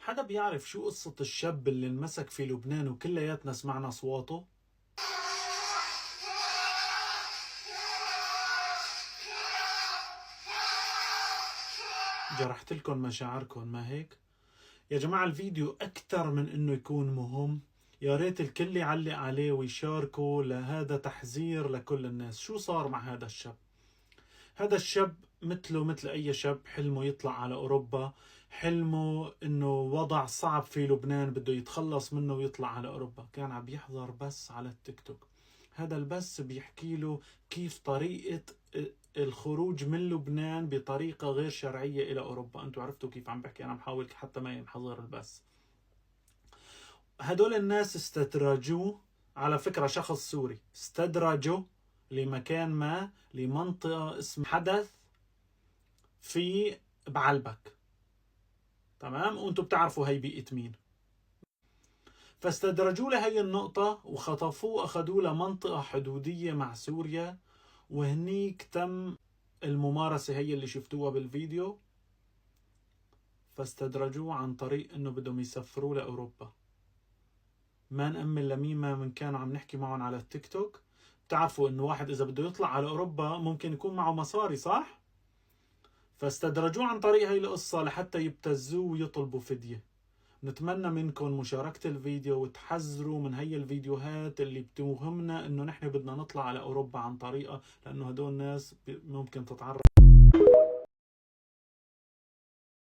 حدا بيعرف شو قصة الشاب اللي انمسك في لبنان وكلياتنا سمعنا أصواته؟ جرحت لكم مشاعركم ما هيك؟ يا جماعة الفيديو أكثر من إنه يكون مهم، يا ريت الكل يعلق عليه ويشاركه، لهذا تحذير لكل الناس. شو صار مع هذا الشاب؟ هذا الشاب مثله مثل أي شاب حلمه يطلع على أوروبا، حلمه إنه وضع صعب في لبنان بده يتخلص منه ويطلع على أوروبا. كان عم يحضر بث على التيك توك، هذا البث بيحكي له كيف طريقة الخروج من لبنان بطريقة غير شرعية إلى أوروبا. أنتوا عرفتوا كيف عم بحكي، أنا محاول حتى ما ينحظر البث. هدول الناس استدرجوه، على فكرة شخص سوري، استدرجوا لمكان ما، لمنطقة اسم حدث في بعلبك، تمام؟ وانتم بتعرفوا هي بيئة مين. فاستدرجوا لهي النقطة وخطفوه، أخذوه لمنطقة حدودية مع سوريا، وهنيك تم الممارسة هي اللي شفتوها بالفيديو. فاستدرجوه عن طريق انه بدهم يسفروه لأوروبا. ما نأمن لمين ما من كانوا عم نحكي معهم على التيك توك. بتعرفوا انه واحد اذا بده يطلع على اوروبا ممكن يكون معه مصاري، صح؟ فاستدرجوه عن طريق هاي القصة لحتى يبتزوه ويطلبوا فدية. نتمنى منكم مشاركة الفيديو وتحذروا من هي الفيديوهات اللي بتوهمنا انه نحن بدنا نطلع على اوروبا عن طريقة، لانه هدول الناس ممكن تتعرض